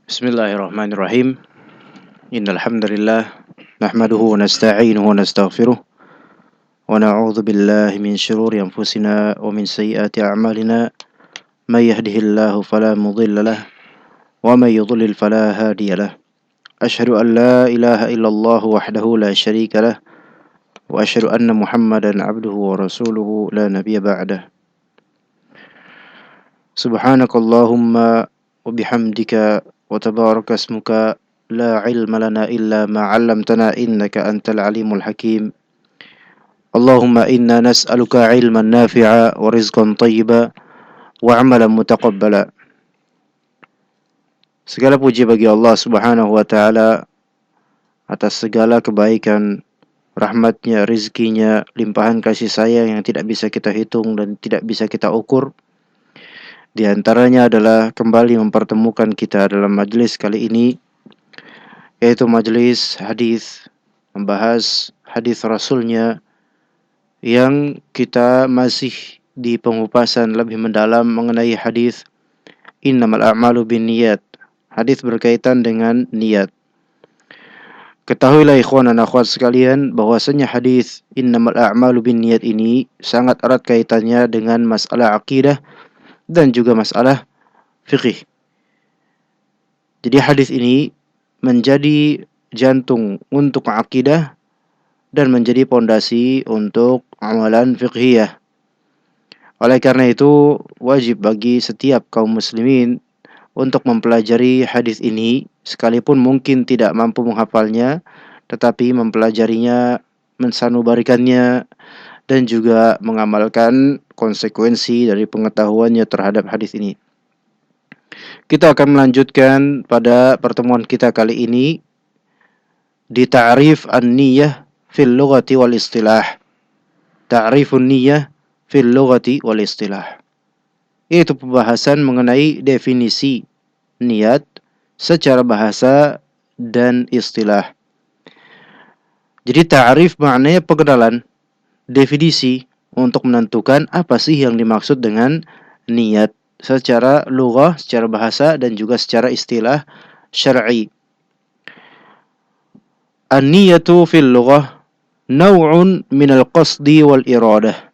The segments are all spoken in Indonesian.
Bismillahirrahmanirrahim. Innal hamdalillah nahmaduhu wa nasta'inuhu wa nastaghfiruh wa na'udzu billahi min shururi anfusina wa min sayyiati a'malina may yahdihillahu fala mudilla lahu wa may yudlil fala hadiya lahu. Asyhadu an la ilaha illallah wahdahu la syarika lah wa asyhadu anna Muhammadan 'abduhu wa rasuluhu la nabiyya ba'dah. Subhanakallahumma wa bihamdika wa tabaraka ismuka la ilma lana illa ma 'allamtana innaka antal alimul hakim. Allahumma inna nas'aluka ilman nafi'a wa rizqan thayyiba wa 'amalan mutaqabbala. Segala puji bagi Allah Subhanahu wa taala atas segala kebaikan, rahmatnya, rizkinya, limpahan kasih sayang yang tidak bisa kita hitung dan tidak bisa kita ukur. Di antaranya adalah kembali mempertemukan kita dalam majelis kali ini, yaitu majelis hadis, membahas hadis Rasulnya, yang kita masih di pengupasan lebih mendalam mengenai hadis innamal a'malu binniyat, hadis berkaitan dengan niat. Ketahuilah ikhwan dan akhwat sekalian bahwasanya hadis innamal a'malu binniyat ini sangat erat kaitannya dengan masalah akidah dan juga masalah fikih. Jadi hadis ini menjadi jantung untuk akidah dan menjadi pondasi untuk amalan fiqhiyah. Oleh karena itu, wajib bagi setiap kaum muslimin untuk mempelajari hadis ini, sekalipun mungkin tidak mampu menghafalnya, tetapi mempelajarinya, mensanubarikannya, dan juga mengamalkan konsekuensi dari pengetahuannya terhadap hadis ini. Kita akan melanjutkan pada pertemuan kita kali ini di ta'rif an-niyah fil lughati wal istilah. Ta'rifun niyah fil lughati wal istilah, yaitu pembahasan mengenai definisi niat secara bahasa dan istilah. Jadi ta'rif maknanya pengenalan, definisi untuk menentukan apa sih yang dimaksud dengan niat secara lughah, secara bahasa, dan juga secara istilah syar'i. An-niyatu fil lughah naw'un minal qasdi wal iradah.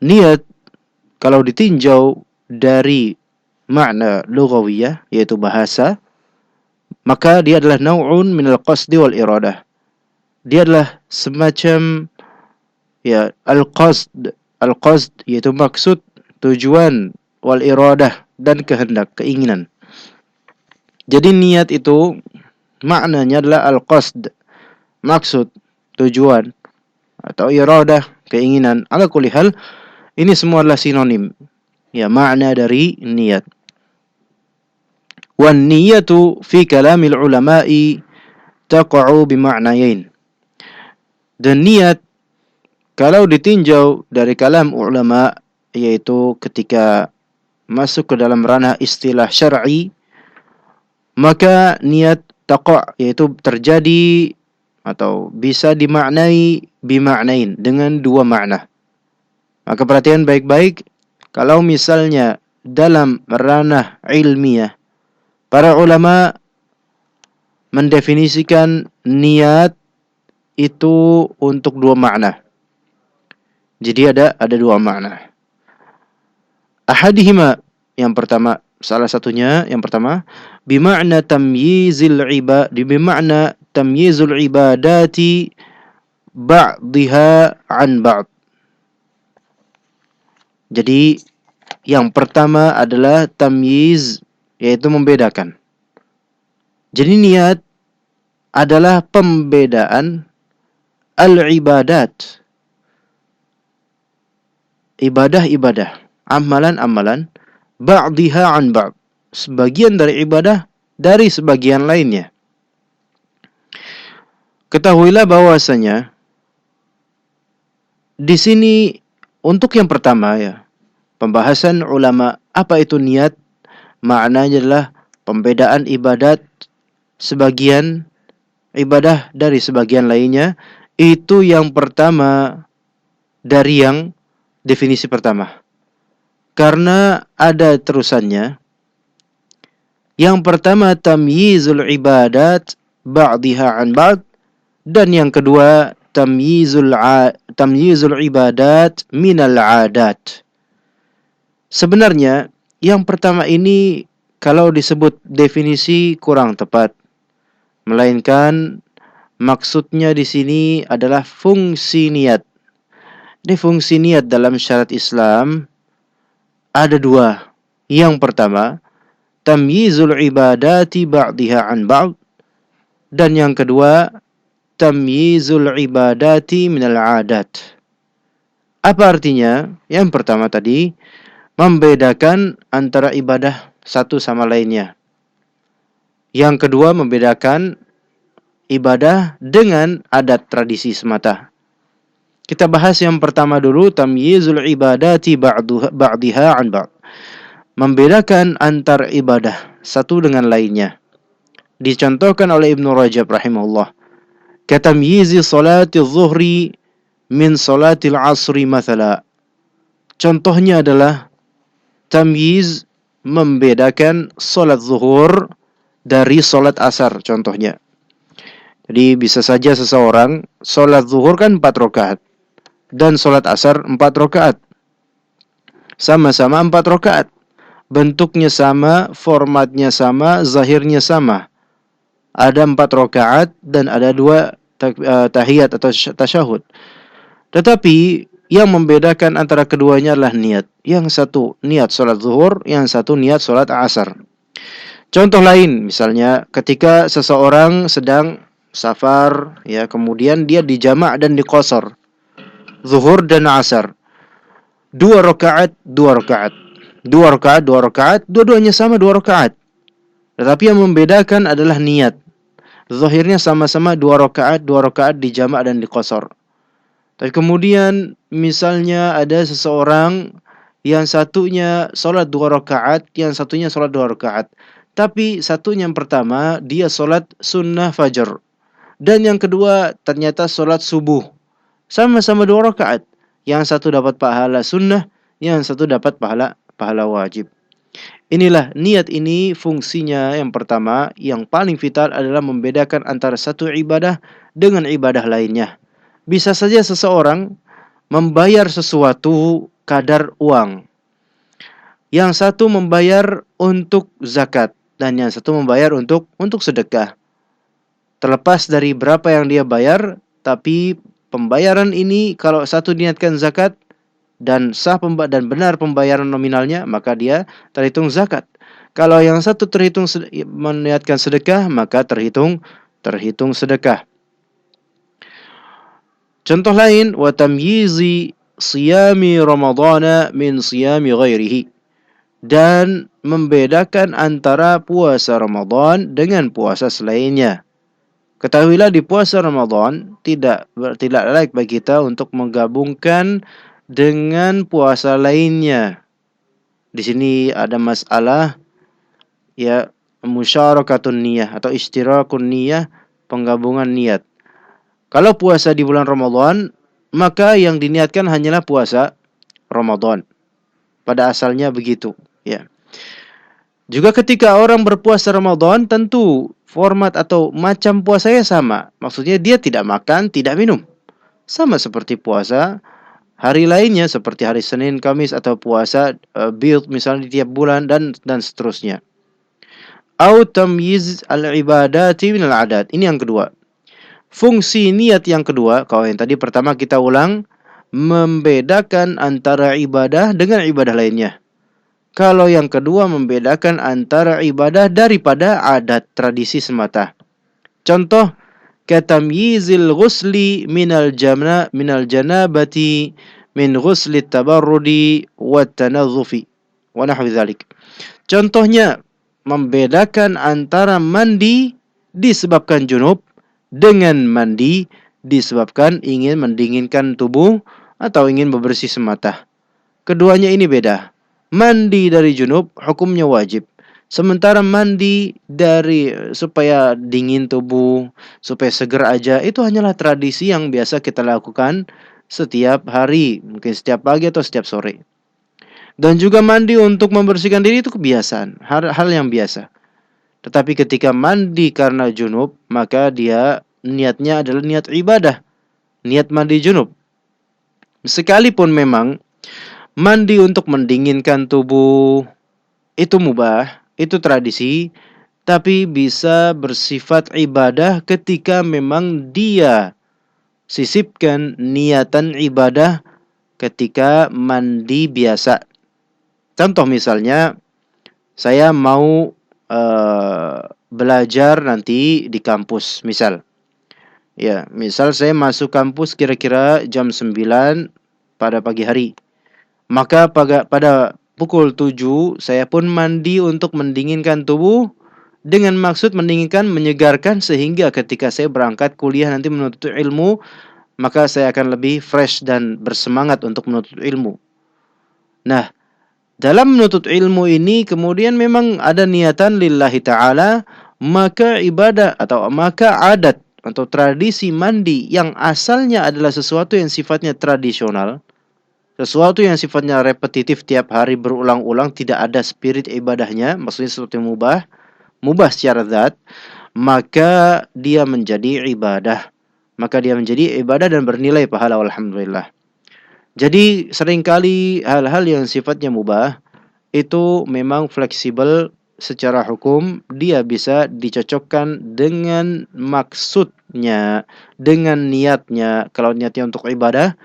Niat kalau ditinjau dari makna lughawiyah, yaitu bahasa, maka dia adalah naw'un minal qasdi wal iradah. Dia adalah semacam al-qasd yaitu maksud, tujuan, wal iradah dan kehendak, keinginan. Jadi niat itu maknanya adalah al-qasd, maksud, tujuan, atau iradah, keinginan. Ala kulli hal, ini semua adalah sinonim, makna dari niat. Wan niyatu fi kalamil ulama'i taqa'u bima'nayain. Dan niat kalau ditinjau dari kalam ulama, yaitu ketika masuk ke dalam ranah istilah syar'i, maka niat taqa' yaitu terjadi atau bisa dimaknai bima'nain, dengan dua makna. Maka perhatian baik-baik, kalau misalnya dalam ranah ilmiah, para ulama mendefinisikan niat itu untuk dua makna. Jadi ada dua makna. Ahadihima, yang pertama, salah satunya yang pertama, bima'na tamyizul ibadati ba'dihha an ba'd. Jadi yang pertama adalah tamyiz, yaitu membedakan. Jadi niat adalah pembedaan al-ibadat, ibadah-ibadah, amalan-amalan, ba'dihha an ba'd, sebagian dari ibadah dari sebagian lainnya. Ketahuilah bahwasanya di sini untuk yang pertama, pembahasan ulama apa itu niat, maknanya adalah pembedaan ibadat, sebagian ibadah dari sebagian lainnya. Itu yang pertama dari yang definisi pertama. Karena ada terusannya, Yang pertama tamyizul ibadat ba'dihha an ba'd, dan yang kedua tamyizul ibadat minal adat. Sebenarnya yang pertama ini kalau disebut definisi kurang tepat, melainkan maksudnya di sini adalah fungsi niat. Di fungsi niat dalam syariat Islam ada dua. Yang pertama, tamyizul ibadati ba'dihha an ba'd, dan yang kedua, tamyizul ibadati minal adat. Apa artinya? Yang pertama tadi, membedakan antara ibadah satu sama lainnya. Yang kedua, membedakan ibadah dengan adat tradisi semata. Kita bahas yang pertama dulu, tamyizul ibadati ba'dihha an ba'd. Membedakan antar ibadah satu dengan lainnya. Dicontohkan oleh Ibnu Rajab rahimahullah. Katamyizi salati zuhri min salatil asri mathala. Contohnya adalah tamyiz, membedakan salat zuhur dari salat asar contohnya. Jadi bisa saja seseorang salat zuhur kan 4 rakaat dan salat asar 4 rakaat. Sama-sama 4 rakaat. Bentuknya sama, formatnya sama, zahirnya sama. Ada 4 rakaat dan ada 2 tahiyat atau tasyahud. Tetapi yang membedakan antara keduanya adalah niat. Yang satu niat salat zuhur, yang satu niat salat asar. Contoh lain, misalnya ketika seseorang sedang safar, ya, kemudian dia dijamak dan diqasar, zuhur dan asar. 2 rakaat, 2 rakaat. 2 rakaat, 2 rakaat, dua-duanya sama 2 rakaat. Tetapi yang membedakan adalah niat. Zahirnya sama-sama 2 rakaat, 2 rakaat dijamak dan diqasar. Tapi kemudian misalnya ada seseorang yang satunya salat 2 rakaat, yang satunya salat 2 rakaat. Tapi satunya yang pertama dia salat sunnah fajar, dan yang kedua ternyata salat subuh. Sama-sama 2 rakaat. Yang satu dapat pahala sunnah, yang satu dapat pahala wajib. Inilah niat ini fungsinya yang pertama, yang paling vital adalah membedakan antara satu ibadah dengan ibadah lainnya. Bisa saja seseorang membayar sesuatu kadar uang. Yang satu membayar untuk zakat dan yang satu membayar untuk sedekah. Terlepas dari berapa yang dia bayar, tapi pembayaran ini kalau satu niatkan zakat dan sah dan benar pembayaran nominalnya, maka dia terhitung zakat. Kalau yang satu terhitung meniatkan sedekah, maka terhitung sedekah. Contoh lain, wa tamyizi siyami ramadhana min siyami ghairihi, dan membedakan antara puasa Ramadan dengan puasa selainnya. Ketahuilah di puasa Ramadan tidak layak bagi kita untuk menggabungkan dengan puasa lainnya. Di sini ada masalah, ya, musyarakatun niyah atau ishtirakun niyah, penggabungan niat. Kalau puasa di bulan Ramadan, maka yang diniatkan hanyalah puasa Ramadan. Pada asalnya begitu, ya. Juga ketika orang berpuasa Ramadan, tentu format atau macam puasanya sama. Maksudnya dia tidak makan, tidak minum. Sama seperti puasa hari lainnya, seperti hari Senin, Kamis, atau puasa bid misalnya di tiap bulan dan seterusnya. Au tamyiz al-ibadati min al-adat. Ini yang kedua. Fungsi niat yang kedua, kalau yang tadi pertama kita ulang, membedakan antara ibadah dengan ibadah lainnya. Kalau yang kedua membedakan antara ibadah daripada adat tradisi semata. Contoh, katamyizil ghusli minal janabati min ghusli tabarrudi wa tanazzufi wa nahwi dzalik. Contohnya, membedakan antara mandi disebabkan junub dengan mandi disebabkan ingin mendinginkan tubuh atau ingin bebersih semata. Keduanya ini beda. Mandi dari junub hukumnya wajib. Sementara mandi dari supaya dingin tubuh, supaya seger aja, itu hanyalah tradisi yang biasa kita lakukan setiap hari, mungkin setiap pagi atau setiap sore. Dan juga mandi untuk membersihkan diri itu kebiasaan, hal yang biasa. Tetapi ketika mandi karena junub, maka dia niatnya adalah niat ibadah, niat mandi junub. Sekalipun memang mandi untuk mendinginkan tubuh itu mubah, itu tradisi, tapi bisa bersifat ibadah ketika memang dia sisipkan niatan ibadah ketika mandi biasa. Contoh misalnya, saya mau belajar nanti di kampus, misal. Ya, misal saya masuk kampus kira-kira jam 9 pada pagi hari. Maka pada pukul 7 saya pun mandi untuk mendinginkan tubuh dengan maksud mendinginkan, menyegarkan, sehingga ketika saya berangkat kuliah nanti menuntut ilmu, maka saya akan lebih fresh dan bersemangat untuk menuntut ilmu. Nah, dalam menuntut ilmu ini kemudian memang ada niatan lillahi ta'ala, maka ibadah atau maka adat atau tradisi mandi yang asalnya adalah sesuatu yang sifatnya tradisional, sesuatu yang sifatnya repetitif tiap hari berulang-ulang, tidak ada spirit ibadahnya, maksudnya sesuatu yang mubah secara zat, maka dia menjadi ibadah. Maka dia menjadi ibadah dan bernilai pahala, alhamdulillah. Jadi seringkali hal-hal yang sifatnya mubah itu memang fleksibel secara hukum, dia bisa dicocokkan dengan maksudnya, dengan niatnya. Kalau niatnya untuk ibadah,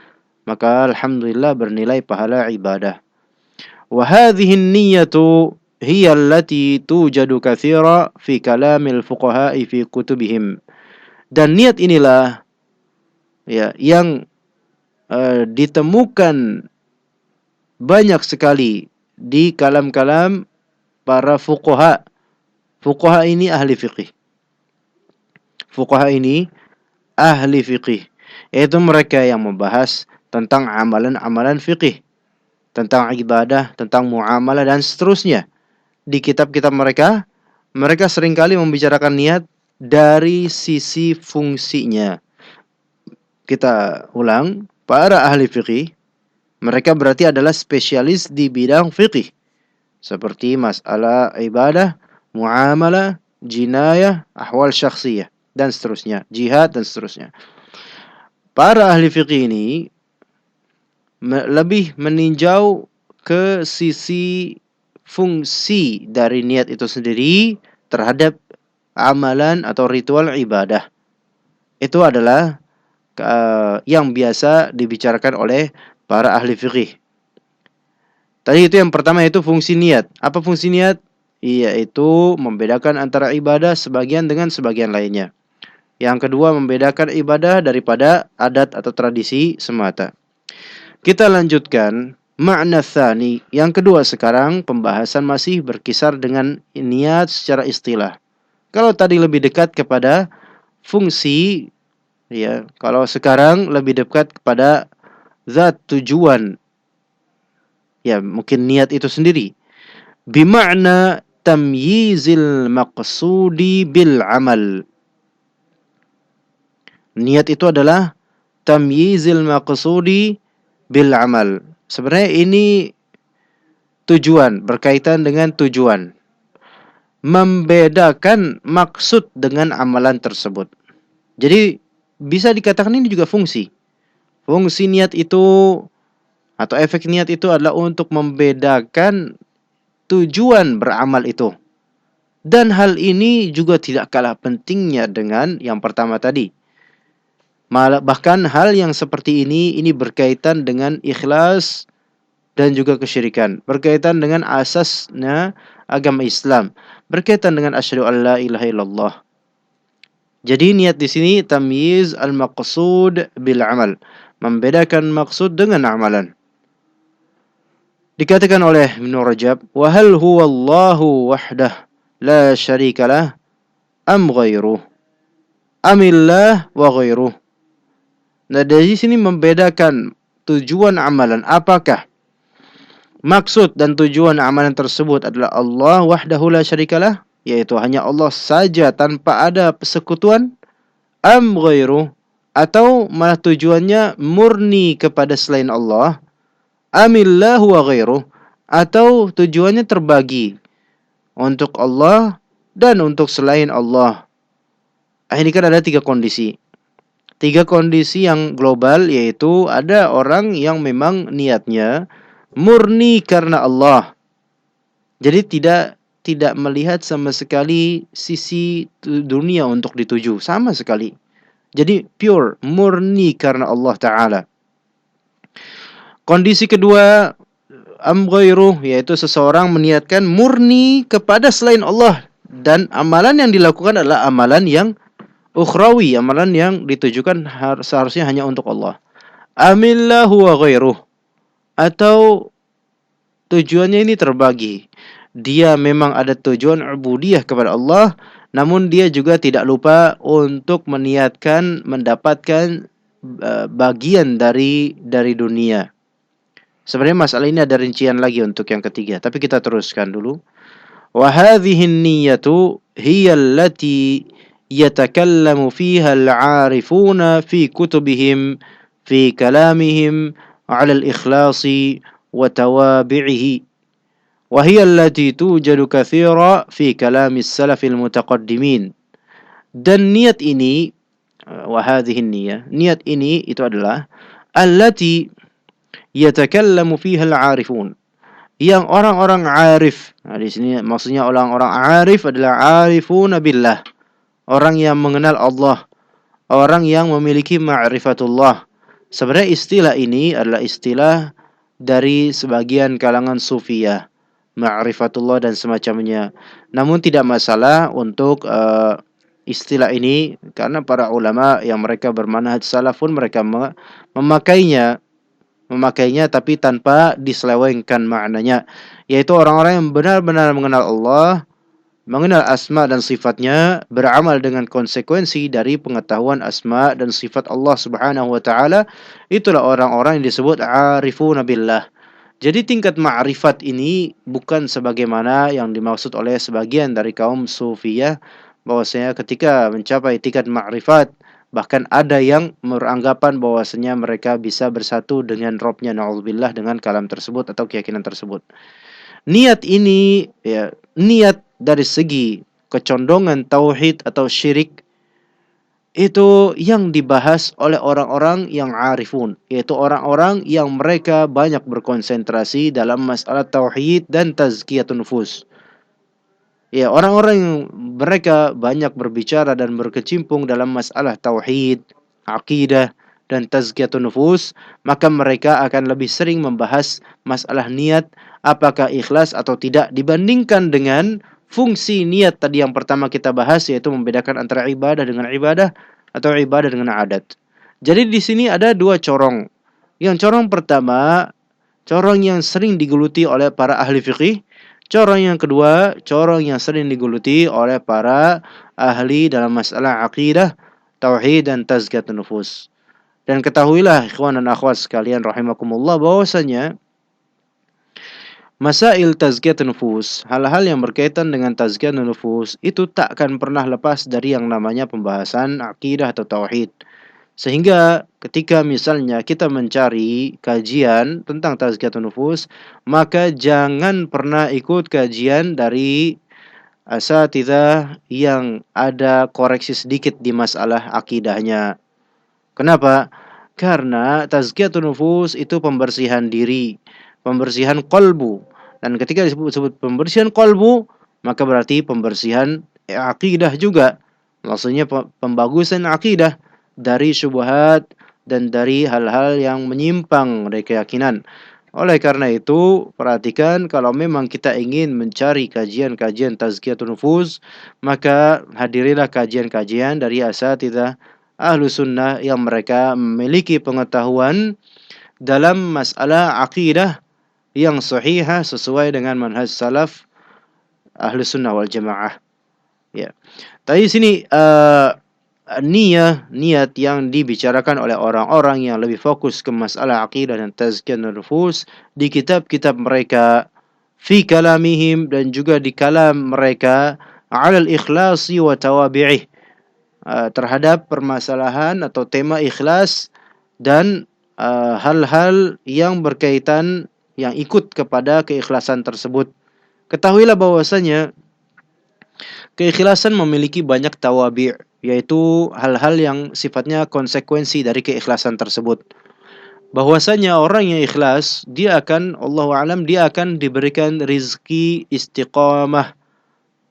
maka alhamdulillah bernilai pahala ibadah. Wa hadhihi an-niyyatu hiya allati tujadu katsira fi kalamil fuqaha'i fi kutubihim. Dan niat inilah ya yang ditemukan banyak sekali di kalam-kalam para fuqaha. Fuqaha ini ahli fiqih. Fuqaha ini ahli fiqih, yaitu mereka yang membahas tentang amalan-amalan fiqih, tentang ibadah, tentang muamalah dan seterusnya. Di kitab-kitab mereka, mereka seringkali membicarakan niat dari sisi fungsinya. Kita ulang, para ahli fiqih, mereka berarti adalah spesialis di bidang fiqih, seperti masalah ibadah, muamalah, jinayah, ahwal syakhsiyah, dan seterusnya, jihad, dan seterusnya. Para ahli fiqih ini lebih meninjau ke sisi fungsi dari niat itu sendiri terhadap amalan atau ritual ibadah. Itu adalah yang biasa dibicarakan oleh para ahli fiqih. Tadi itu yang pertama, itu fungsi niat. Apa fungsi niat? Yaitu membedakan antara ibadah sebagian dengan sebagian lainnya. Yang kedua, membedakan ibadah daripada adat atau tradisi semata. Kita lanjutkan makna tsani. Yang kedua sekarang, pembahasan masih berkisar dengan niat secara istilah. Kalau tadi lebih dekat kepada fungsi, ya, kalau sekarang lebih dekat kepada zat, tujuan. Ya, mungkin niat itu sendiri. Bima'na tamyizil maqsudi bil amal. Niat itu adalah tamyizil maqsudi bil amal. Sebenarnya ini tujuan, berkaitan dengan tujuan. Membedakan maksud dengan amalan tersebut. Jadi bisa dikatakan ini juga fungsi. Fungsi niat itu atau efek niat itu adalah untuk membedakan tujuan beramal itu. Dan hal ini juga tidak kalah pentingnya dengan yang pertama tadi. Bahkan hal yang seperti ini berkaitan dengan ikhlas dan juga kesyirikan, berkaitan dengan asasnya agama Islam, berkaitan dengan asyhadu an la ilaha illallah. Jadi niat di sini tamyiz al-maqsud bil amal, membedakan maksud dengan amalan. Dikatakan oleh Ibn Rajab, wa hal huwa Allahu wahdah la syarika lah am ghairuh amillah wa ghairuh. Nah, dari sini membedakan tujuan amalan. Apakah maksud dan tujuan amalan tersebut adalah Allah wahdahu la syarikalah, yaitu hanya Allah saja tanpa ada persekutuan, am ghairuh, atau malah tujuannya murni kepada selain Allah, amillahu wa ghairuh, atau tujuannya terbagi untuk Allah dan untuk selain Allah. Ini kan ada 3 kondisi. 3 kondisi yang global, yaitu ada orang yang memang niatnya murni karena Allah. Jadi tidak melihat sama sekali sisi dunia untuk dituju sama sekali. Jadi pure, murni karena Allah Ta'ala. Kondisi kedua, ghairuh, yaitu seseorang meniatkan murni kepada selain Allah. Dan amalan yang dilakukan adalah amalan yang ukhrawi, amalan yang ditujukan seharusnya hanya untuk Allah. Amillahu wa ghairuh. Atau tujuannya ini terbagi. Dia memang ada tujuan ubudiyah kepada Allah, namun dia juga tidak lupa untuk meniatkan mendapatkan bagian dari dunia. Sebenarnya masalah ini ada rincian lagi untuk yang ketiga, tapi kita teruskan dulu. Wa hadhihi an-niyyatu hiya allati yatakallamu fiha al-'arifuna fi kutubihim fi kalamihim 'ala al-ikhlasi wa tawabi'ihi. Wa hiya allati tujadu katsira fi kalam as-salaf al-mutaqaddimin. Dan niat ini, wa hadhihi an-niyyah, niat ini itu adalah allati yatakallamu fiha al-'arifun, yang orang-orang arif. Nah, di sini maksudnya orang-orang arif adalah arifuna billah, orang yang mengenal Allah, orang yang memiliki ma'rifatullah. Sebenarnya istilah ini adalah istilah dari sebagian kalangan sufiyah, ma'rifatullah dan semacamnya. Namun tidak masalah untuk istilah ini, karena para ulama yang mereka bermanhaj salafun mereka memakainya tapi tanpa diselewengkan maknanya, yaitu orang-orang yang benar-benar mengenal Allah, mengenal asma dan sifatnya, beramal dengan konsekuensi dari pengetahuan asma dan sifat Allah Subhanahu wa taala. Itulah orang-orang yang disebut arifuna billah. Jadi tingkat ma'rifat ini bukan sebagaimana yang dimaksud oleh sebagian dari kaum sufiyah, bahwasanya ketika mencapai tingkat ma'rifat bahkan ada yang beranggapan bahwasanya mereka bisa bersatu dengan Robnya, na'udzubillah, dengan kalam tersebut atau keyakinan tersebut. Niat ini, ya, niat dari segi kecondongan tauhid atau syirik, itu yang dibahas oleh orang-orang yang arifun, yaitu orang-orang yang mereka banyak berkonsentrasi dalam masalah tauhid dan tazkiyatun nufus. Ya, orang-orang yang mereka banyak berbicara dan berkecimpung dalam masalah tauhid, akidah, dan tazkiyatun nufus, maka mereka akan lebih sering membahas masalah niat, apakah ikhlas atau tidak, dibandingkan dengan fungsi niat tadi yang pertama kita bahas, yaitu membedakan antara ibadah dengan ibadah atau ibadah dengan adat. Jadi di sini ada 2 corong. Yang corong pertama, corong yang sering digeluti oleh para ahli fikih. Corong yang kedua, corong yang sering digeluti oleh para ahli dalam masalah akidah, tauhid, dan tazkiyatun nufus. Dan ketahuilah ikhwan dan akhwat sekalian rahimakumullah, bahwasanya masail tazkiyatun nufus, hal-hal yang berkaitan dengan tazkiyatun nufus, itu tak akan pernah lepas dari yang namanya pembahasan akidah atau tauhid. Sehingga ketika misalnya kita mencari kajian tentang tazkiyatun nufus, maka jangan pernah ikut kajian dari asatidzah yang ada koreksi sedikit di masalah akidahnya. Kenapa? Karena tazkiyatun nufus itu pembersihan diri, pembersihan qalbu. Dan ketika disebut pembersihan qalbu, maka berarti pembersihan akidah juga. Maksudnya pembagusan akidah dari syubhat dan dari hal-hal yang menyimpang dari keyakinan. Oleh karena itu, perhatikan, kalau memang kita ingin mencari kajian-kajian tazkiyatun nufus, maka hadirilah kajian-kajian dari asatidzah Ahlus Sunnah yang mereka memiliki pengetahuan dalam masalah akidah yang sahihah sesuai dengan manhaj salaf Ahlus Sunnah wal Jamaah. Ya. Tadi sini niat yang dibicarakan oleh orang-orang yang lebih fokus ke masalah akidah dan tazkiyatun nufus di kitab-kitab mereka, fi kalamihim, dan juga di kalam mereka, 'alal ikhlasi wa tawabi'ih, terhadap permasalahan atau tema ikhlas dan hal-hal yang berkaitan yang ikut kepada keikhlasan tersebut. Ketahuilah bahwasanya Keikhlasan memiliki banyak tawabi', yaitu hal-hal yang sifatnya konsekuensi dari keikhlasan tersebut. Bahwasanya orang yang ikhlas, dia akan, Allahu a'lam, dia akan diberikan rizki istiqamah.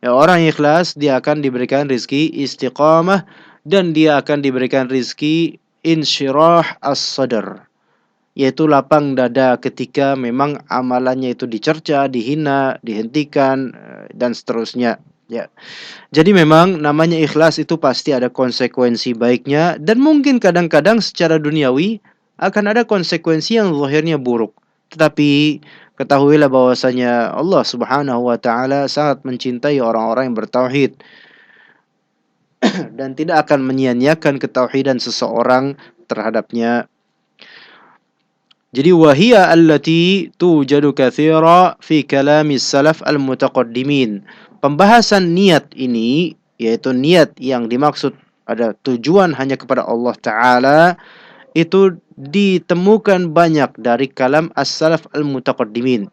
Ya, orang yang ikhlas, dia akan diberikan rizki istiqamah, dan dia akan diberikan rizki insyirah as-sadr, yaitu lapang dada ketika memang amalannya itu dicerca, dihina, dihentikan, dan seterusnya. Ya. Jadi memang namanya ikhlas itu pasti ada konsekuensi baiknya, dan mungkin kadang-kadang secara duniawi akan ada konsekuensi yang zahirnya buruk. Tetapi ketahuilah bahwasanya Allah Subhanahu wa taala sangat mencintai orang-orang yang bertauhid dan tidak akan menyia-nyiakan ketauhidan seseorang terhadapnya. Jadi wahia allati tujadu katsira fi kalami salaf al-mutaqaddimin. Pembahasan niat ini, yaitu niat yang dimaksud ada tujuan hanya kepada Allah Ta'ala, itu ditemukan banyak dari kalam as-salaf al-mutaqaddimin.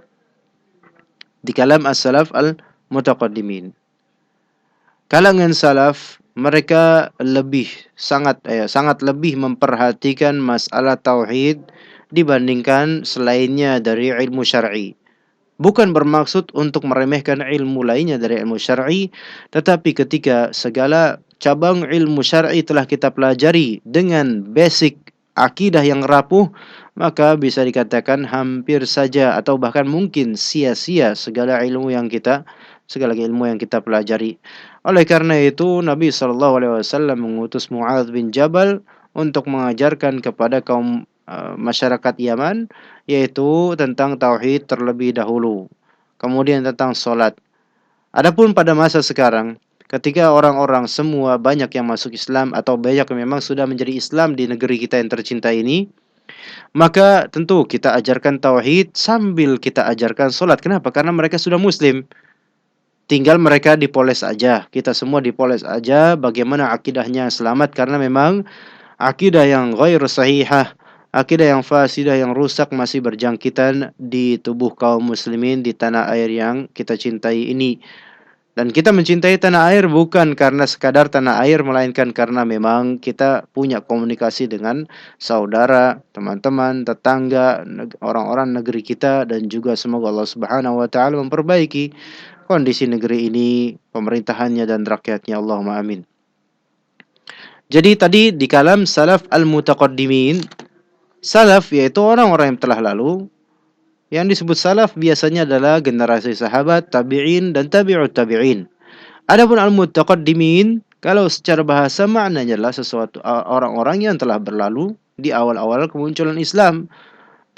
Di kalam as-salaf al-mutaqaddimin. Kalangan salaf mereka sangat lebih memperhatikan masalah tauhid dibandingkan selainnya dari ilmu syar'i. Bukan bermaksud untuk meremehkan ilmu lainnya dari ilmu syar'i, tetapi ketika segala cabang ilmu syar'i telah kita pelajari dengan basic akidah yang rapuh, maka bisa dikatakan hampir saja atau bahkan mungkin sia-sia segala ilmu yang kita pelajari. Oleh karena itu Nabi SAW mengutus Mu'adz bin Jabal untuk mengajarkan kepada kaum masyarakat Yaman, yaitu tentang tauhid terlebih dahulu, kemudian tentang solat. Adapun pada masa sekarang, ketika orang-orang semua banyak yang masuk Islam atau banyak yang memang sudah menjadi Islam di negeri kita yang tercinta ini, maka tentu kita ajarkan tauhid sambil kita ajarkan solat. Kenapa? Karena mereka sudah Muslim. Tinggal mereka dipoles aja. Kita semua dipoles aja bagaimana akidahnya selamat, karena memang akidah yang ghairu sahihah, akidah yang fasidah, yang rusak masih berjangkitan di tubuh kaum muslimin di tanah air yang kita cintai ini. Dan kita mencintai tanah air bukan karena sekadar tanah air, melainkan karena memang kita punya komunikasi dengan saudara, teman-teman, tetangga, orang-orang negeri kita, dan juga semoga Allah Subhanahu wa taala memperbaiki kondisi negeri ini, pemerintahannya dan rakyatnya. Allahumma amin. Jadi tadi di kalam salaf al-mutaqaddimin, salaf yaitu orang-orang yang telah lalu. Yang disebut salaf biasanya adalah generasi sahabat, tabi'in, dan tabi'ut tabi'in. Adapun al-mutaqaddimin, kalau secara bahasa maknanya adalah sesuatu orang-orang yang telah berlalu di awal-awal kemunculan Islam.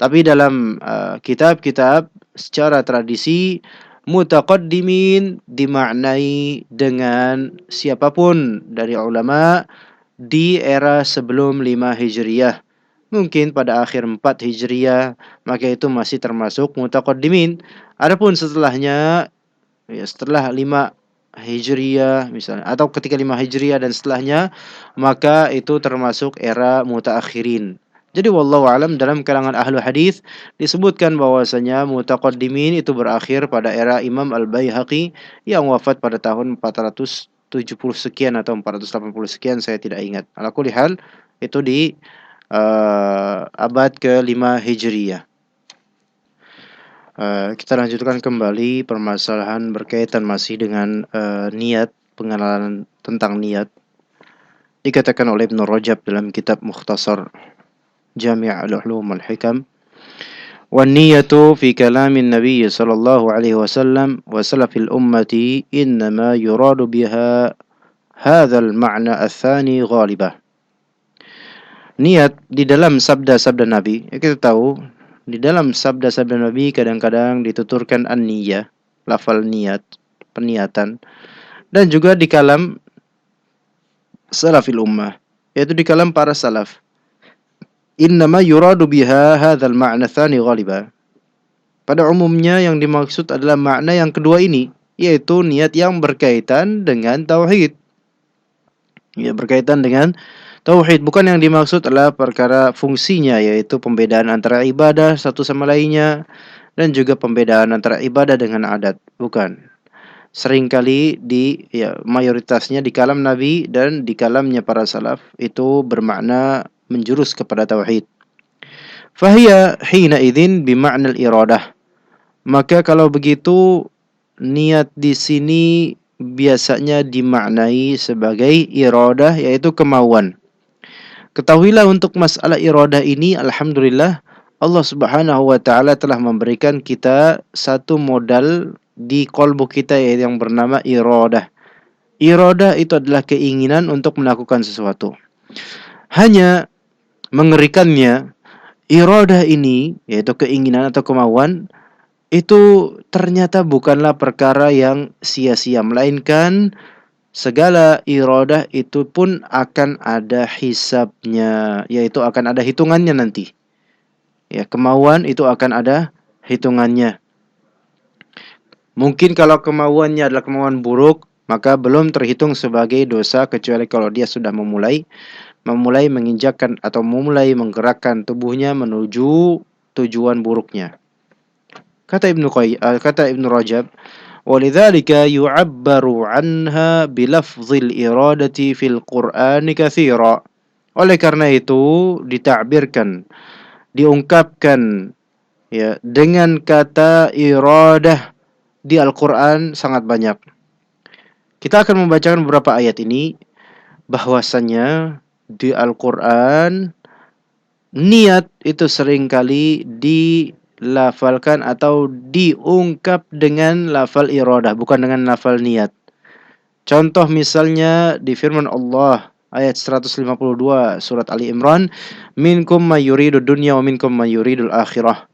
Tapi dalam kitab-kitab secara tradisi, mutaqaddimin dimaknai dengan siapapun dari ulama di era sebelum 5 Hijriyah. Mungkin pada akhir 4 Hijriyah, maka itu masih termasuk mutaqaddimin. Adapun setelahnya, ya setelah 5 Hijriyah misalnya, atau ketika 5 Hijriyah dan setelahnya, maka itu termasuk era mutaakhirin. Jadi wallahu alam, dalam kalangan ahlu hadis disebutkan bahwasanya mutaqaddimin itu berakhir pada era Imam Al-Baihaqi yang wafat pada tahun 470 sekian atau 480 sekian, saya tidak ingat. Ala kulli hal itu di abad ke-5 Hijriyah. Kita lanjutkan kembali permasalahan berkaitan masih dengan niat, pengenalan tentang niat. Dikatakan oleh Ibnu Rajab dalam kitab Mukhtasar Jami' al-Ulum al-Hikam, "Wan niyatu fi kalamin Nabi sallallahu alaihi wasallam wa salafil ummati innama yuradu biha hadzal ma'na ats-tsani ghalibah." Niat di dalam sabda-sabda Nabi, ya kita tahu di dalam sabda-sabda Nabi kadang-kadang dituturkan an-niyah, lafal niat, peniatan, dan juga di kalam salafil ummah, yaitu di kalam para salaf. Innama yuradu biha hadzal ma'na tsani ghaliba. Pada umumnya yang dimaksud adalah makna yang kedua ini, yaitu niat yang berkaitan dengan tauhid. Ya, berkaitan dengan tauhid, bukan yang dimaksud adalah perkara fungsinya, yaitu pembedaan antara ibadah satu sama lainnya dan juga pembedaan antara ibadah dengan adat, bukan. seringkali mayoritasnya di kalam Nabi dan di kalamnya para salaf itu bermakna menjurus kepada tauhid. Fahiya hina idzin bima'na al-iradah. Maka kalau begitu niat di sini biasanya dimaknai sebagai iradah, yaitu kemauan. Ketahuilah untuk masalah iradah ini, alhamdulillah Allah Subhanahu wa taala telah memberikan kita satu modal di qalbu kita yang bernama iradah. Iradah itu adalah keinginan untuk melakukan sesuatu. Hanya mengerikannya, iradah ini yaitu keinginan atau kemauan itu ternyata bukanlah perkara yang sia-sia, melainkan segala iradah itu pun akan ada hisabnya, yaitu akan ada hitungannya nanti. Ya, kemauan itu akan ada hitungannya. Mungkin kalau kemauannya adalah kemauan buruk, maka belum terhitung sebagai dosa kecuali kalau dia sudah memulai menginjakkan atau memulai menggerakkan tubuhnya menuju tujuan buruknya. Kata Ibnu Rajab, وَلِذَلِكَ يُعَبَّرُ عَنْهَا بِلَفْظِ الْإِرَادَةِ فِي الْقُرْآنِ كَثِيرًا. Oleh karena itu ditakbirkan, diungkapkan ya dengan kata iradah di Al-Qur'an sangat banyak. Kita akan membacakan beberapa ayat ini, bahwasanya di Al-Qur'an niat itu seringkali dilafalkan atau diungkap dengan lafal iradah, bukan dengan lafal niat. Contoh misalnya di firman Allah ayat 152 surat Ali Imran, minkum may yuridu dunya wa minkum may yuridul akhirah.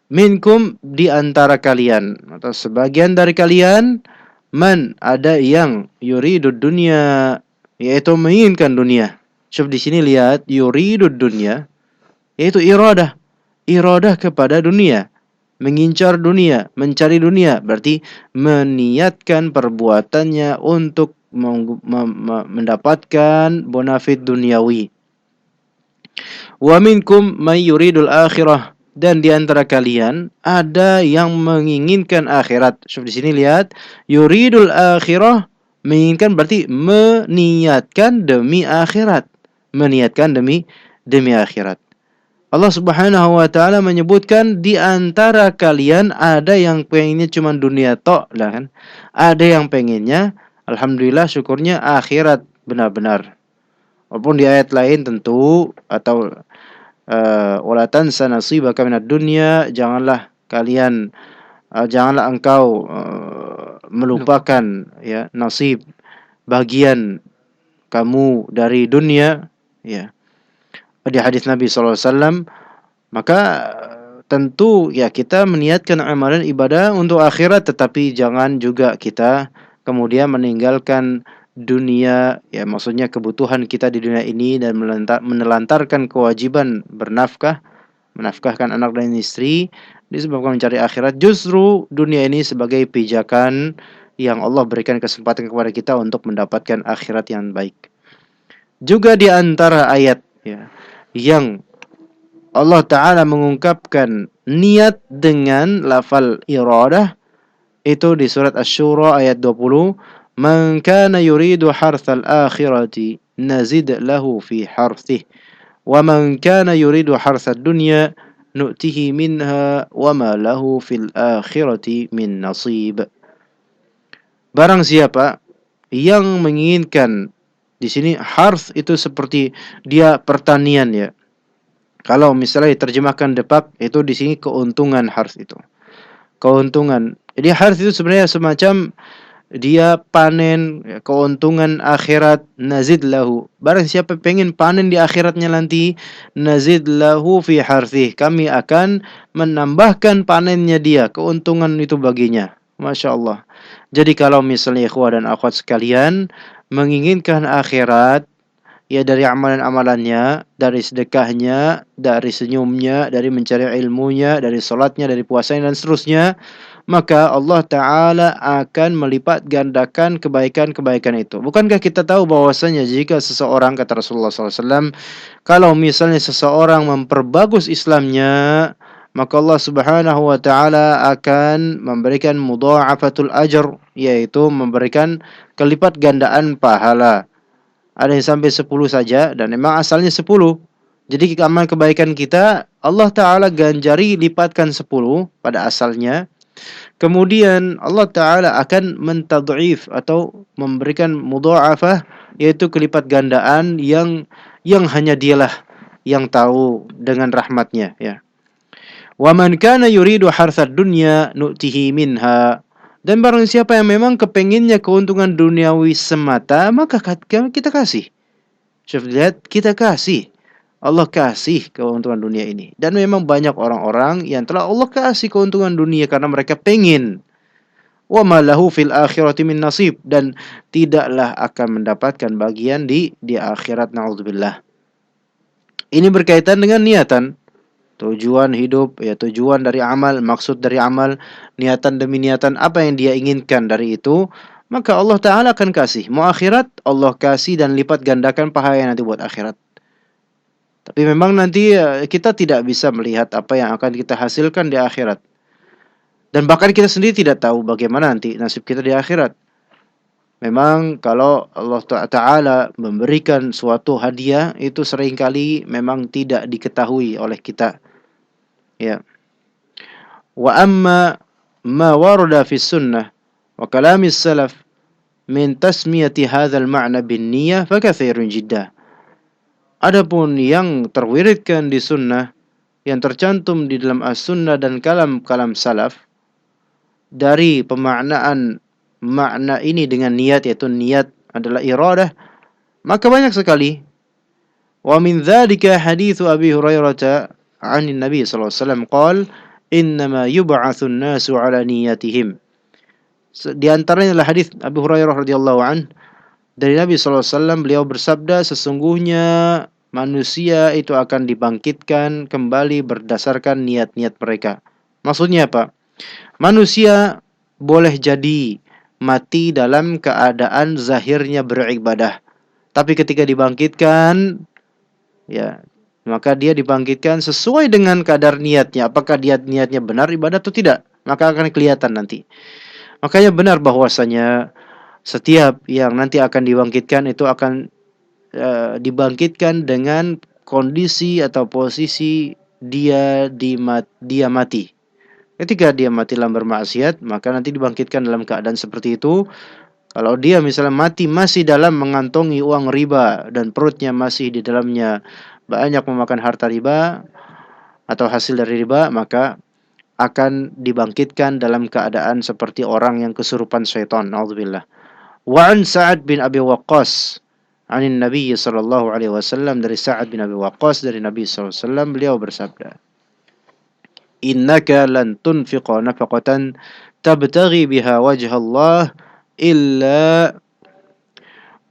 Minkum, di antara kalian atau sebagian dari kalian, man, ada yang yuridu dunya, yaitu menginginkan dunia. Coba di sini lihat yuridu dunya, yaitu iradah kepada dunia, mengincar dunia, mencari dunia, berarti meniatkan perbuatannya untuk mendapatkan bonafit duniawi. Wa minkum may yuridul akhirah, dan di antara kalian ada yang menginginkan akhirat. Coba di sini lihat yuridul akhirah, menginginkan berarti meniatkan demi akhirat, meniatkan demi akhirat. Allah Subhanahu wa taala menyebutkan di antara kalian ada yang pengennya cuma dunia tok lah kan. Ada yang pengennya, alhamdulillah syukurnya akhirat benar-benar. Walaupun di ayat lain tentu atau wala tansa nasibaka minad dunya, janganlah engkau melupakan ya nasib bagian kamu dari dunia ya. Di hadis Nabi SAW, maka tentu ya kita meniatkan amalan ibadah untuk akhirat, tetapi jangan juga kita kemudian meninggalkan dunia, ya maksudnya kebutuhan kita di dunia ini dan menelantarkan kewajiban menafkahkan anak dan istri disebabkan mencari akhirat. Justru dunia ini sebagai pijakan yang Allah berikan kesempatan kepada kita untuk mendapatkan akhirat yang baik. Juga di antara ayat ya yang Allah Ta'ala mengungkapkan niat dengan lafal iradah itu di surat Asy-Syura ayat 20, man kana yuridu harthal akhirati nazid lahu fi harthih wa man kana yuridu harthad dunya nu'tihi minha wa ma lahu fil akhirati min nasib. Barang siapa yang menginginkan, di sini harth itu seperti dia pertanian ya. Kalau misalnya diterjemahkan depak, itu di sini keuntungan harth itu. Keuntungan. Jadi harth itu sebenarnya semacam dia panen ya, keuntungan akhirat, nazid lahu. Barang siapa pengen panen di akhiratnya nanti, nazid lahu fi harthih, kami akan menambahkan panennya dia, keuntungan itu baginya. Masya Allah. Jadi kalau misalnya ikhwah dan akhwat sekalian menginginkan akhirat, ya dari amalan-amalannya, dari sedekahnya, dari senyumnya, dari mencari ilmunya, dari salatnya, dari puasanya dan seterusnya, maka Allah Ta'ala akan melipat gandakan kebaikan-kebaikan itu. Bukankah kita tahu bahwasanya jika seseorang, kata Rasulullah SAW, kalau misalnya seseorang memperbagus Islamnya, maka Allah Subhanahu wa taala akan memberikan mudha'afatul ajr, yaitu memberikan kelipat gandaan pahala. Ada yang sampai 10 saja dan memang asalnya 10. Jadi amal kebaikan kita Allah taala ganjari lipatkan 10 pada asalnya. Kemudian Allah taala akan mentad'if atau memberikan mudha'afah, yaitu kelipat gandaan yang hanya dialah yang tahu dengan rahmatnya, ya. Wa man kana yuridu harthad dunya nu'tihi minha. Dan barang siapa yang memang kepenginnya keuntungan duniawi semata, maka kita kasih. Syuf, lihat, kita kasih. Allah kasih keuntungan dunia ini. Dan memang banyak orang-orang yang telah Allah kasih keuntungan dunia karena mereka pengen. Wa ma lahu fil akhirati min nasib, dan tidaklah akan mendapatkan bagian di akhirat, naudzubillah. Ini berkaitan dengan niatan. Tujuan hidup, ya, tujuan dari amal, maksud dari amal, niatan demi niatan, apa yang dia inginkan dari itu, maka Allah Ta'ala akan kasih. Mau akhirat, Allah kasih dan lipat gandakan pahala nanti buat akhirat. Tapi memang nanti kita tidak bisa melihat apa yang akan kita hasilkan di akhirat. Dan bahkan kita sendiri tidak tahu bagaimana nanti nasib kita di akhirat. Memang kalau Allah Ta'ala memberikan suatu hadiah, itu seringkali memang tidak diketahui oleh kita. Ya. Wa amma ma warada fi sunnah wa kalamis salaf min tasmiyati hadzal ma'na bin niyyah fa katsirun jiddah. Adapun yang terwiridkan di sunnah, yang tercantum di dalam as-sunnah dan kalam-kalam salaf dari pemaknaan makna ini dengan niat, yaitu niat adalah iradah, maka banyak sekali. Wa min dzalika haditsu Abi Hurairah 'an Nabi sallallahu alaihi wasallam qala innama yub'atsun nasu 'ala niyyatihim. Di antaranya adalah hadis Abu Hurairah radhiyallahu an dari Nabi sallallahu alaihi wasallam, beliau bersabda, sesungguhnya manusia itu akan dibangkitkan kembali berdasarkan niat-niat mereka. Maksudnya apa? Manusia boleh jadi mati dalam keadaan zahirnya beribadah, tapi ketika dibangkitkan, ya, maka dia dibangkitkan sesuai dengan kadar niatnya. Apakah dia niatnya benar ibadah atau tidak, maka akan kelihatan nanti. Makanya benar bahwasanya setiap yang nanti akan dibangkitkan itu akan dibangkitkan dengan kondisi atau posisi dia mati. Ketika dia mati dalam bermaksiat, maka nanti dibangkitkan dalam keadaan seperti itu. Kalau dia misalnya mati masih dalam mengantongi uang riba dan perutnya masih di dalamnya banyak memakan harta riba atau hasil dari riba, maka akan dibangkitkan dalam keadaan seperti orang yang kesurupan syaitan. Nauzubillah. Wa an Sa'ad bin Abi Waqqas 'an Nabi sallallahu alaihi wasallam, dari Sa'ad bin Abi Waqqas dari Nabi sallallahu alaihi wasallam, beliau bersabda, "Innaka lan tunfiqa nafaqatan tabtaghi biha wajha Allah illa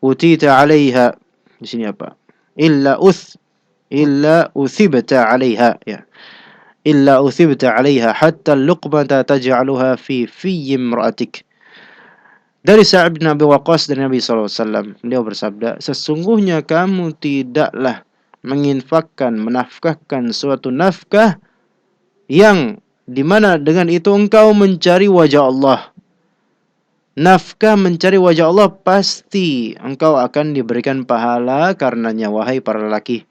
utita 'alaiha." Di sini apa? Illa uthibta 'alaiha, ya. Illa uthibta 'alaiha hatta luqmata taj'aluha fi imra'atik. Dari Sa'ad bin Abi Waqqas dari Nabi sallallahu alaihi wasallam, beliau bersabda, sesungguhnya kamu tidaklah menginfakkan, menafkahkan suatu nafkah yang dimana dengan itu engkau mencari wajah Allah. Nafkah mencari wajah Allah, pasti engkau akan diberikan pahala karenanya, wahai para lelaki.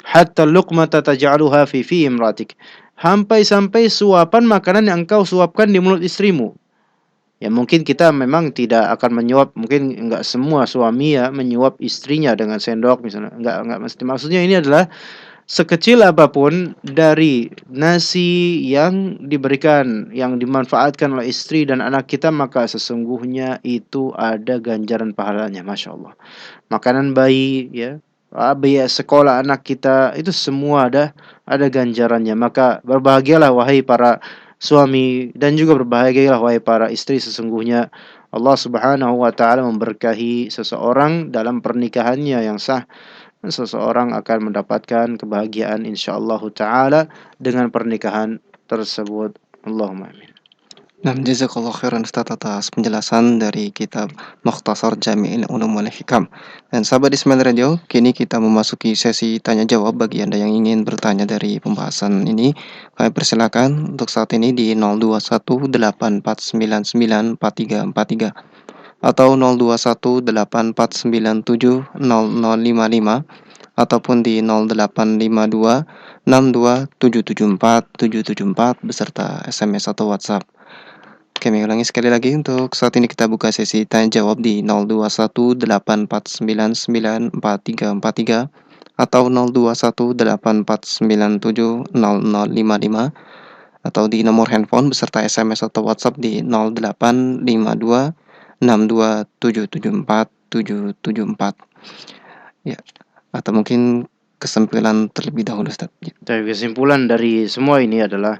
Hatta luqmata taj'aluha fi imratik. Sampai suapan makanan yang engkau suapkan di mulut istrimu. Ya, mungkin kita memang tidak akan menyuap, mungkin enggak semua suami ya menyuap istrinya dengan sendok misalnya. Enggak mesti. Maksudnya ini adalah sekecil apapun dari nasi yang diberikan, yang dimanfaatkan oleh istri dan anak kita, maka sesungguhnya itu ada ganjaran pahalanya, Masya Allah. Makanan bayi, ya, biaya sekolah anak kita, itu semua ada ganjarannya. Maka berbahagialah wahai para suami, dan juga berbahagialah wahai para istri. Sesungguhnya Allah Subhanahu wa taala memberkahi seseorang dalam pernikahannya yang sah. Seseorang akan mendapatkan kebahagiaan insyaallah taala dengan pernikahan tersebut. Allahumma amin. Nah, jazakallahu khairan Ustaz atas penjelasan dari kitab Mukhtasar Jami'il Ulum wal Hikam. Dan sahabat Ismail Radio, kini kita memasuki sesi tanya jawab bagi Anda yang ingin bertanya dari pembahasan ini. Kami persilakan untuk saat ini di 021849943343 atau 021849700055 ataupun di 085262774774 beserta SMS atau WhatsApp. Kami ulangi sekali lagi untuk saat ini kita buka sesi tanya jawab di 0218499433 atau 021849700055 atau di nomor handphone beserta SMS atau WhatsApp di 085262774774. Ya, atau mungkin kesimpulan terlebih dahulu Ustaz. Jadi kesimpulan dari semua ini adalah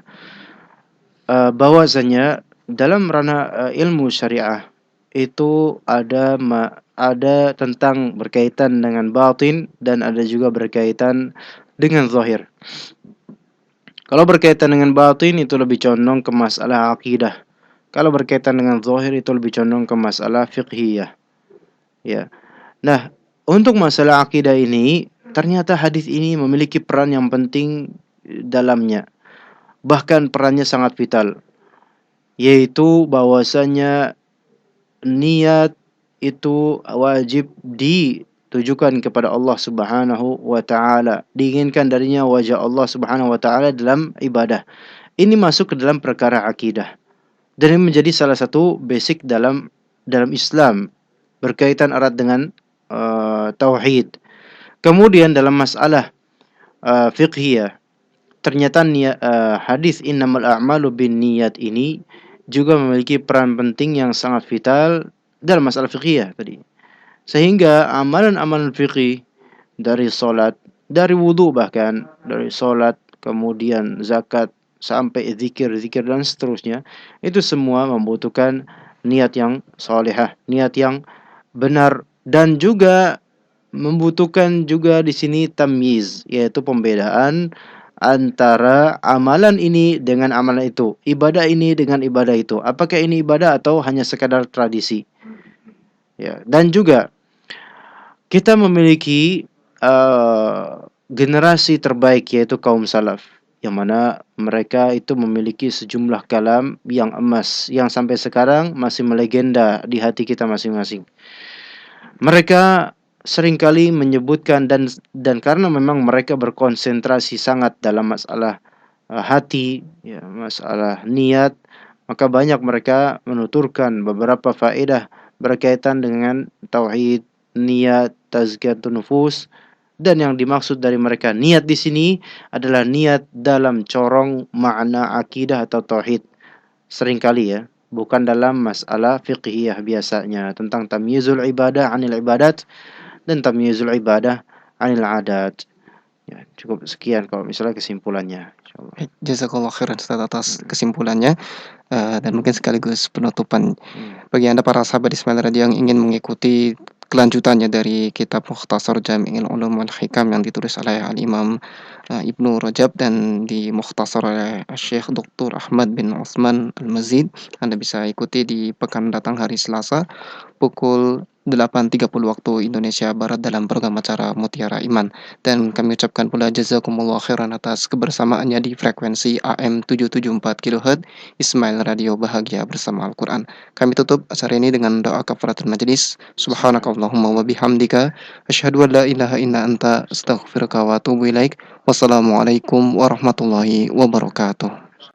bahwasanya dalam ranah ilmu syariah itu ada tentang berkaitan dengan batin dan ada juga berkaitan dengan zahir. Kalau berkaitan dengan batin itu lebih condong ke masalah akidah. Kalau berkaitan dengan zahir itu lebih condong ke masalah fiqhiyah. Ya. Nah, untuk masalah akidah ini ternyata hadis ini memiliki peran yang penting dalamnya. Bahkan perannya sangat vital, yaitu bahwasanya niat itu wajib ditujukan kepada Allah Subhanahu wa taala. Diinginkan darinya wajah Allah Subhanahu wa taala dalam ibadah. Ini masuk ke dalam perkara akidah. Dan ini menjadi salah satu basic dalam Islam, berkaitan erat dengan tauhid. Kemudian dalam masalah fiqhiyah, ternyata hadis innamal a'malu binniyat ini juga memiliki peran penting yang sangat vital dalam masalah fikih tadi. Sehingga amalan-amalan fikih dari salat, dari wudu, bahkan dari salat, kemudian zakat sampai zikir dan seterusnya, itu semua membutuhkan niat yang salihah, niat yang benar, dan juga membutuhkan juga di sini tamyiz, yaitu pembedaan antara amalan ini dengan amalan itu, ibadah ini dengan ibadah itu. Apakah ini ibadah atau hanya sekadar tradisi? Ya, dan juga kita memiliki generasi terbaik, yaitu kaum salaf, yang mana mereka itu memiliki sejumlah kalam yang emas yang sampai sekarang masih melegenda di hati kita masing-masing. Mereka seringkali menyebutkan dan karena memang mereka berkonsentrasi sangat dalam masalah hati, ya, masalah niat, maka banyak mereka menuturkan beberapa faedah berkaitan dengan tauhid, niat, tazkiyatun nufus, dan yang dimaksud dari mereka niat di sini adalah niat dalam corong makna akidah atau tauhid. Seringkali ya, bukan dalam masalah fiqhiyah biasanya tentang tamyizul ibadah anil ibadat dan tamyizul ibadah anil adat. Ya, cukup sekian kalau misalnya kesimpulannya. Insyaallah. Jazakallah khairan Ustaz atas kesimpulannya dan mungkin sekaligus penutupan bagi Anda para sahabat Ismail Radio yang ingin mengikuti kelanjutannya dari kitab Mukhtasar Jami'il Ulum wal Hikam yang ditulis oleh Al-Imam Ibnu Rajab dan dimukhtasar oleh Syekh Dr. Ahmad bin Utsman Al-Mazid. Anda bisa ikuti di pekan datang hari Selasa pukul 8.30 waktu Indonesia Barat dalam program acara Mutiara Iman. Dan kami ucapkan pula jazakumullah khairan atas kebersamaannya di frekuensi AM 774 kHz Ismail Radio Bahagia Bersama Al-Quran. Kami tutup acara ini dengan doa kafaratul majelis. Subhanakallahumma wa bihamdika asyhadu an la ilaha illa anta astaghfiruka wa atubu ilaik. Wassalamualaikum warahmatullahi wabarakatuh.